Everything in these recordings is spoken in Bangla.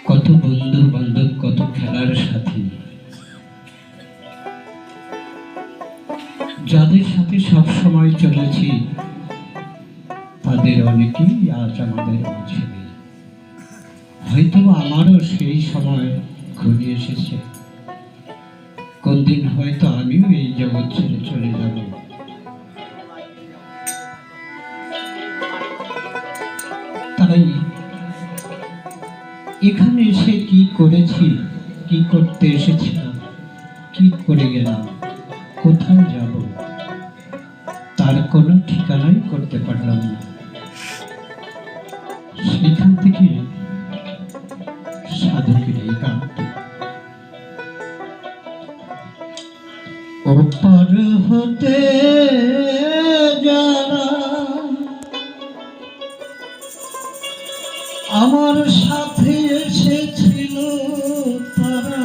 কত বন্ধু বান্ধব, কত খেলার সাথী, যাদের সাথে সব সময় চলেছি, তাদের অনেকেই আজ আমাদের মাঝে নেই। হয়তো আমারও সেই সময় ঘনিয়ে এসেছে, কোন দিন হয়তো আমিও এই জগৎ ছেড়ে চলে যাব। তাই এখানে এসে কি করেছি, কি করতে এসেছিলাম, কি করে গেলাম, কোথায় যাব, তার কোনো ঠিকানাই করতে পারলাম না। সেখান থেকে সাধকের এই গানটি। ওপার হতে যারা আমার সাথে এসেছিল, তারা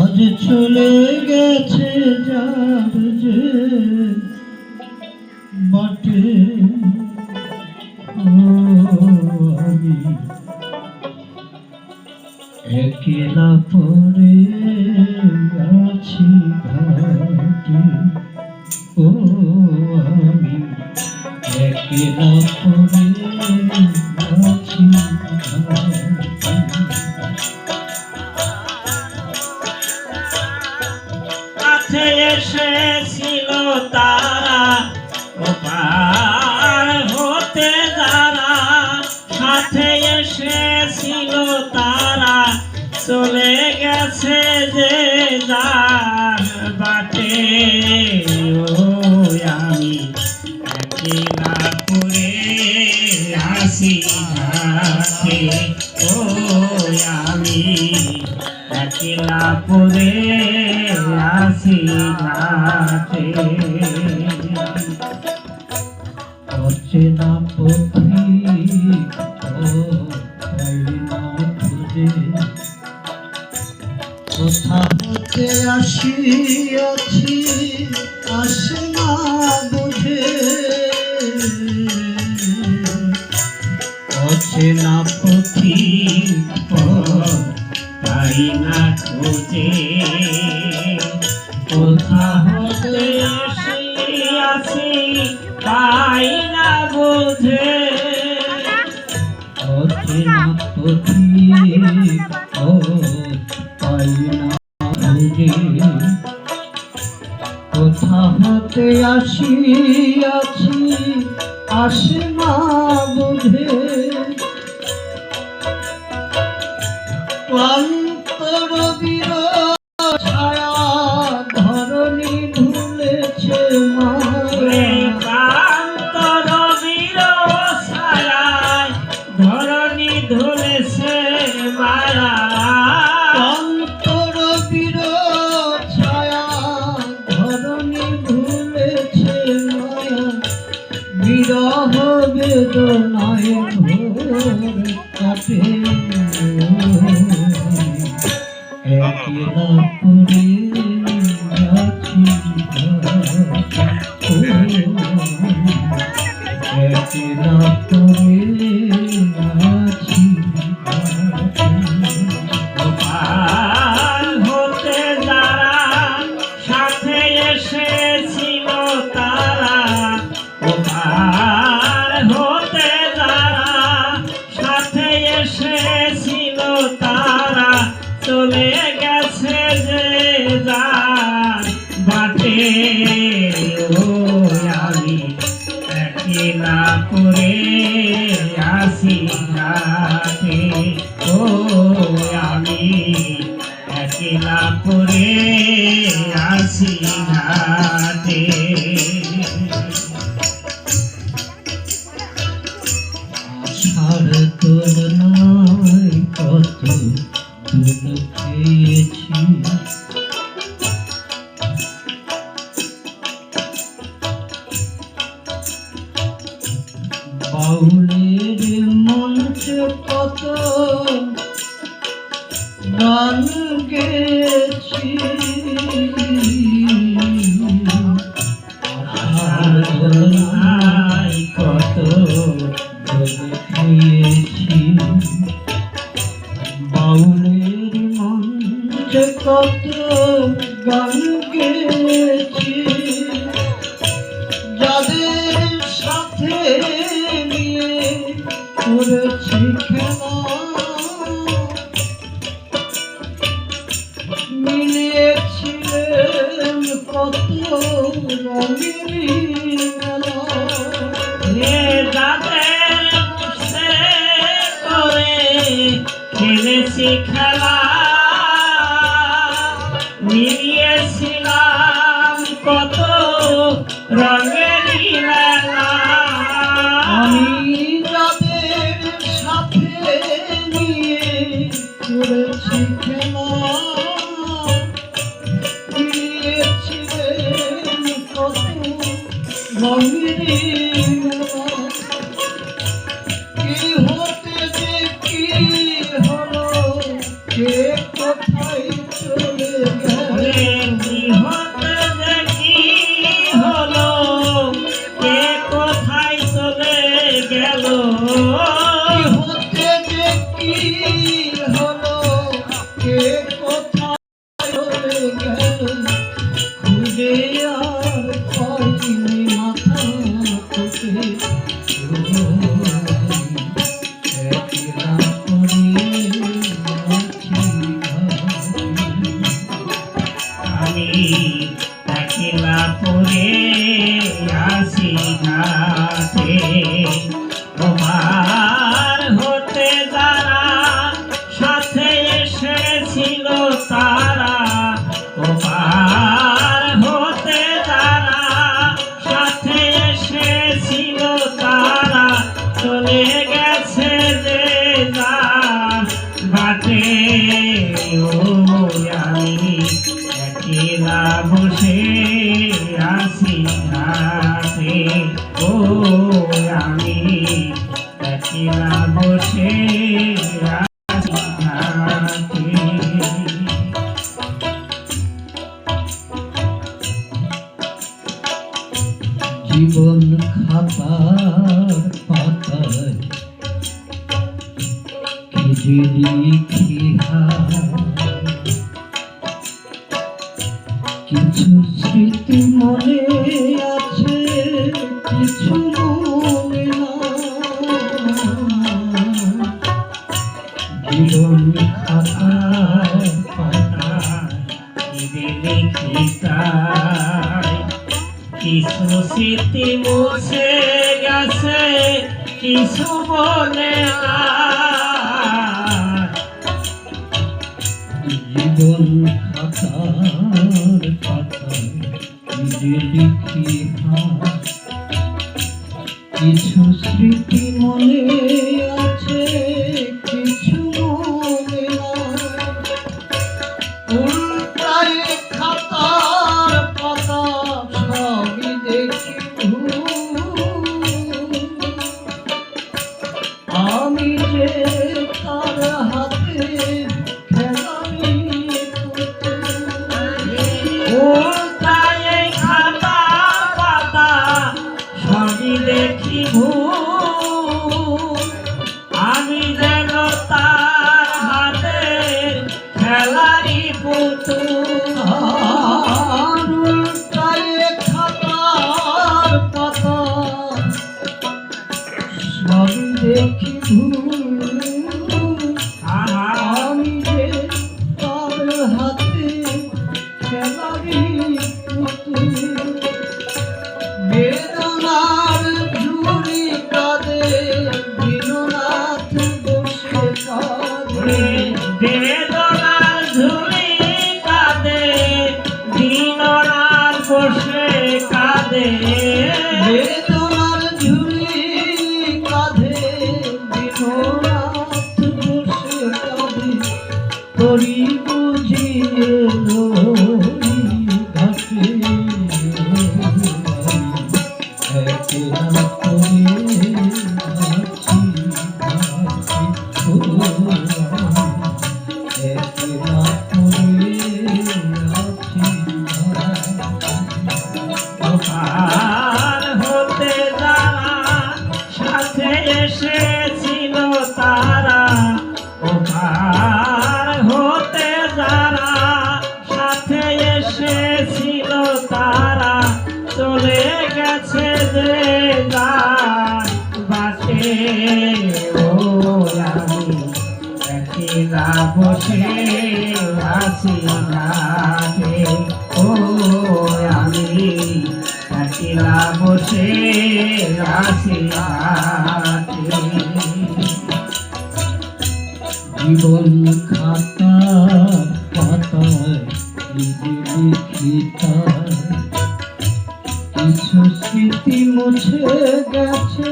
আজ চলে গেছে যার যে বাটে। আমি একলা পড়ে আছি ঘাটে, ও আমি একলা পড়ে আছি ঘাটে। কাছে এসেছিল তারা, ওপার হতে যারা সাথে এসেছিল তারা চলে গেছে যে যার বাটে। ও আমি একলা পড়ে আসি ঘাটে, ও আমি একলা পড়ে আসি ঘাটে। অচেনা পথিক খুঁজে কোথা হতে আসিয়াছি, আসে না বুঝে। অচেনা পথিক পাই না খুঁজে, কোথা হতে আসিয়াছি পাই না বোঝে। অচেনা পথিক পাই না খুঁজে, কোথা হতে আসিয়াছি আসে না বুঝে। অন্তর বিরহ ছায়া ধরণী ধুলেছে মায়া, কান্তর বিরহ ছায়ায় ধরণী ধুলেছে মায়া। অন্তর বিরহ ছায়া ধরণী ধুলেছে মায়া, বিরহ বেদনায় ভোর কাটে। একলা পড়ে আছি ঘাটে, একলা পড়ে আছি ঘাটে। ওপার হতে যারা সাথে এসেছিল তারা, ওপার হতে যারা সাথে এসেছিল তারা চলে গেছে যে যার বাটে। ও আমি একলা পড়ে আসি ঘাটে, ও আমি একলা পড়ে আসি ঘাটে। আশার তুলনায় কত দুধ খেয়েছি, বাউলের মঞ্চে কত গান গেয়েছি। আশার তুলনায় কত মেলা। আমি যাদের সাথে নিয়ে করেছি খেলা, দিয়েছিলেন কত রঙের মেলা। কি হতে যে কি হলো, কে কোথায় চলে ওরে গেল, কি হতে যে কি হলো, কে কোথায় চলে গেল। কি হতে যে কি হলো, কে কোথায় চলে গেল, খুঁজে আর পাইনি মাথা থেকে। একলা পড়ে আছি আমি একলা পড়ে আসি ঘাটে, তোমার হতে যারা সাথে এসেছিল তারা, তোমার হতে যারা সাথে এসেছিল তারা চলে গেছে যে যার বাটে। ও আমি একলা বসে আসি ঘাটে, ও আমি একলা বসে আসি ঘাটে। জীবন খাতার পাতায় কি যে লিখি কিছু স্মৃতি মনে আছে, কিছু মনে না। জীবন খাতার পাতায় কিছু স্মৃতি মুছে গেছে, কিছু মনে নাই। জীবন খাতার পাতায় কি যে লিখি কিছু স্মৃতি মনে আছে, কিছু মনে না। উল্টায় খাতার পাতা সবই দেখি ভুল। আমি যে তার হাতে খেলামি পুতুল। ওটাই খাতা পাতা সবই দেখি ভুল, আমি যেন তার হাতে খেলারি পুতুল। উল্টায় খাতার পাতা সবই দেখি ভুল। আমি যে তার হাতে খেলারি পুতুল। বেদনার ঝুড়ি কাঁদে দীননাথ বসে কাঁদে। বেদনার ঝুলি কাঁদে, দিনরাত বসে কাঁদে। বেদনার ঝুড়ি কাঁধে দীননাথ বসে কাঁদে। তরি বুঝিয়ে ধরি ঘাটে, একলা পড়ে আছি ঘাটে। ও একলা পড়ে আছি ঘাটে। আর হতে যারা সাথে এসেছিল তারা, ওপার হতে যারা সাথে এসেছিল তারা চলে গেছে যে যার বাটে। ও আমি একলা বসে আসি ঘাটে, ও আমি একলা বসে আসি ঘাটে। জীবন খাতার পাতায় নিজে লিখিতা কিছু স্মৃতি মুছে গেছে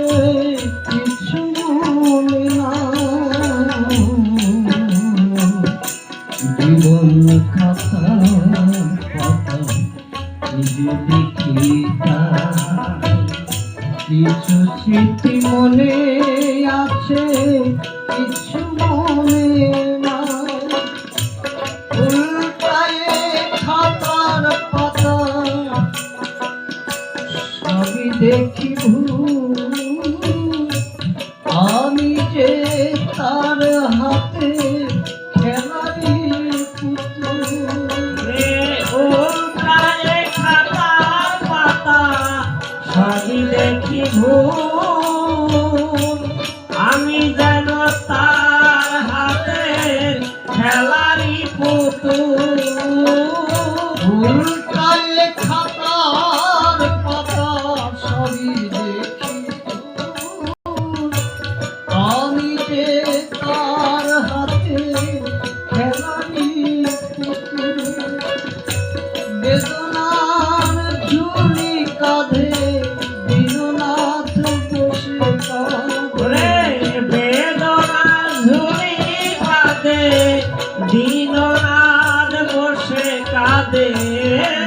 কিছু মনে নাই। জীবন খাতা পাতা যে দেখি তার কিছু স্মৃতি মনে আছে কিছু মনে নাই। উল্টায়ে খাতার পাতা সবই দেখি ভুল, আমি যে তার হাতে খেলারি পুতুল। উল্টায়ে খাতার পাতা সবই দেখি ভুল, আমি যেন তার হাতে খেলারি পুতুল। উল্টায়ে খাতার পাতা সবই দেখি ভুল, আমি যে তার হাতে খেলারি পুতুল। বেদনার ঝুলি কাঁধে দীননাথ বসে ওরে বেদনার ঝুলি কাঁধে দীননাথ বসে কাঁদে।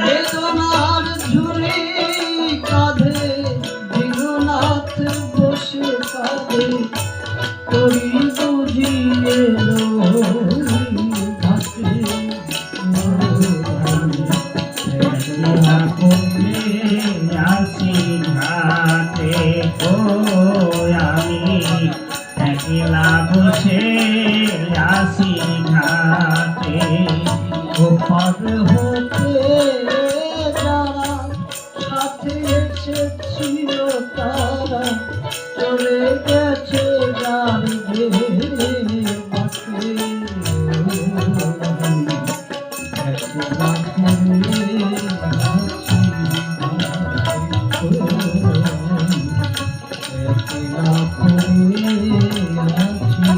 বেদনার ঝুলি কাঁধে দীননাথ বসে কাঁদে। করি বুঝিয়ে ঘাটে একলা করলে আসি ঘাটে, ও আমি একলা বসে আসি ঘাটে। ওপার হতে যারা সাথে এসেছিল তারা চলে গেছে যার যে বাঁকে। একলা করলে হাসি একলা করলে হাসি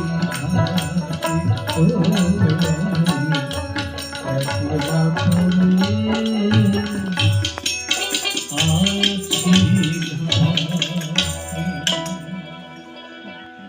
একলা